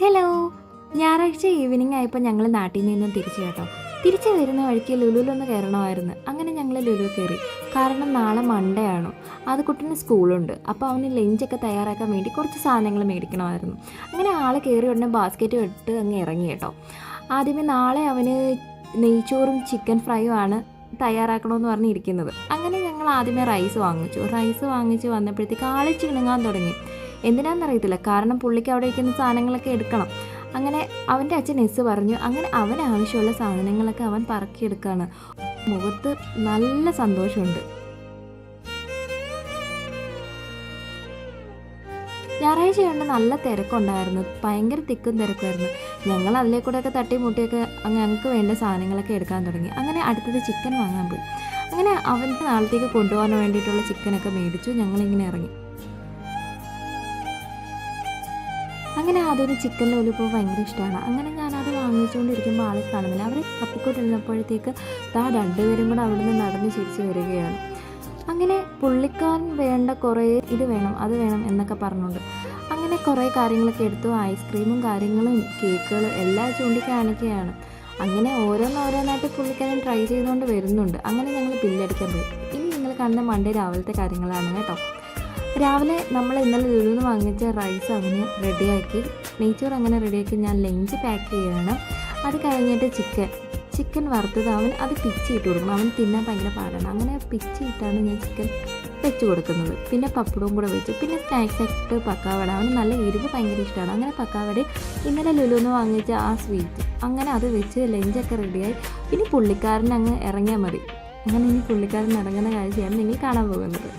Hello. ഞായറാഴ്ച evening ആയപ്പോൾ ഞങ്ങൾ നാട്ടിൽ നിന്നും തിരിച്ചു കേട്ടോ. തിരിച്ചു വരുന്ന വഴിക്ക് ലുലുവിലൊന്ന് കയറണമായിരുന്നു. അങ്ങനെ ഞങ്ങൾ ലുലു കയറി. കാരണം നാളെ മൺഡേ ആണ്. അത് കുട്ടീന് സ്കൂളുണ്ട്. അപ്പോൾ അവന് ലഞ്ചൊക്കെ തയ്യാറാക്കാൻ വേണ്ടി കുറച്ച് സാധനങ്ങൾ മേടിക്കണമായിരുന്നു. അങ്ങനെ ആൾ കയറി ഉടനെ ബാസ്ക്കറ്റ് ഇട്ട് അങ്ങ് ഇറങ്ങി കേട്ടോ. ആദ്യമേ നാളെ അവന് നെയ്ച്ചോറും ചിക്കൻ ഫ്രൈയും ആണ് തയ്യാറാക്കണമെന്ന് പറഞ്ഞിരിക്കുന്നത്. അങ്ങനെ ഞങ്ങൾ ആദ്യമേ റൈസ് വാങ്ങിച്ചു വന്നപ്പോഴത്തേക്ക് ആളെ ചിണുങ്ങാൻ തുടങ്ങി. എന്തിനാണെന്നറിയത്തില്ല. കാരണം പുള്ളിക്ക് അവിടെ ഇരിക്കുന്ന സാധനങ്ങളൊക്കെ എടുക്കണം. അങ്ങനെ അവൻ്റെ അച്ഛൻ എസ് പറഞ്ഞു. അങ്ങനെ അവന് ആവശ്യമുള്ള സാധനങ്ങളൊക്കെ അവൻ പറക്കിയെടുക്കുകയാണ്. മുഖത്ത് നല്ല സന്തോഷമുണ്ട്. ഞായറാഴ്ചയുണ്ട് നല്ല തിരക്കുണ്ടായിരുന്നു. ഭയങ്കര തിക്കും തിരക്കുമായിരുന്നു. ഞങ്ങൾ അതിലെ കൂടെയൊക്കെ തട്ടി മുട്ടിയൊക്കെ ഞങ്ങൾക്ക് വേണ്ട സാധനങ്ങളൊക്കെ എടുക്കാൻ തുടങ്ങി. അങ്ങനെ അടുത്തത് ചിക്കൻ വാങ്ങാൻ പോയി. അങ്ങനെ അവൻ്റെ നാളത്തേക്ക് കൊണ്ടുപോകാൻ വേണ്ടിയിട്ടുള്ള ചിക്കനൊക്കെ മേടിച്ചു. ഞങ്ങളിങ്ങനെ ഇറങ്ങി. അങ്ങനെ അതൊരു ചിക്കൻ ലോലിപ്പോൾ ഭയങ്കര ഇഷ്ടമാണ്. അങ്ങനെ ഞാനത് വാങ്ങിച്ചുകൊണ്ടിരിക്കുമ്പോൾ ആളെ കാണുന്നില്ല. അവർ തപ്പിക്കൊണ്ടിരുന്നപ്പോഴത്തേക്ക് രണ്ടുപേരും കൂടെ അവിടെ നിന്ന് നടന്ന് ചിരിച്ച് വരികയാണ്. അങ്ങനെ പുള്ളിക്കാരൻ വേണ്ട കുറേ ഇത് വേണം അത് വേണം എന്നൊക്കെ പറഞ്ഞുകൊണ്ട് അങ്ങനെ കുറേ കാര്യങ്ങളൊക്കെ എടുത്തു. ഐസ്ക്രീമും കാര്യങ്ങളും കേക്കുകൾ എല്ലാം ചൂണ്ടിക്കാണിക്കുകയാണ്. അങ്ങനെ ഓരോന്നായിട്ട് പുള്ളിക്കാരൻ ട്രൈ ചെയ്തുകൊണ്ട് വരുന്നുണ്ട്. അങ്ങനെ ഞങ്ങൾ ബില്ലടിക്കാൻ പോയി. ഇനി നിങ്ങൾ കാണുന്ന മൺഡേ രാവിലത്തെ കാര്യങ്ങളാണ് കേട്ടോ. രാവിലെ നമ്മൾ ഇന്നലെ ലുലുന്ന് വാങ്ങിച്ച റൈസ് അവന് റെഡിയാക്കി, നെയ്ച്ചോറ് അങ്ങനെ റെഡിയാക്കി ഞാൻ ലഞ്ച് പാക്ക് ചെയ്യുകയാണ്. അത് കഴിഞ്ഞിട്ട് ചിക്കൻ വറുത്തത് അത് പിച്ചിയിട്ട് കൊടുക്കണം. അവന് തിന്നാൻ ഭയങ്കര പാടാണ്. അങ്ങനെ പിച്ചിയിട്ടാണ് ഞാൻ ചിക്കൻ വെച്ച് കൊടുക്കുന്നത്. പിന്നെ പപ്പടവും കൂടെ വെച്ചു. പിന്നെ സ്നാക്സ് ആയിട്ട് പക്കാവട. അവന് നല്ല എരിവ് ഭയങ്കര ഇഷ്ടമാണ്. അങ്ങനെ പക്കാവട ഇന്നലെ ലുലുന്ന് വാങ്ങിച്ച സ്വീറ്റ് അങ്ങനെ അത് വെച്ച് ലഞ്ചൊക്കെ റെഡിയായി. ഇനി പുള്ളിക്കാരൻ അങ്ങ് ഇറങ്ങിയാൽ മതി. അങ്ങനെ ഇനി പുള്ളിക്കാരൻ ഇറങ്ങുന്ന കാഴ്ചയാണ് നിങ്ങൾ കാണാൻ പോകുന്നത്.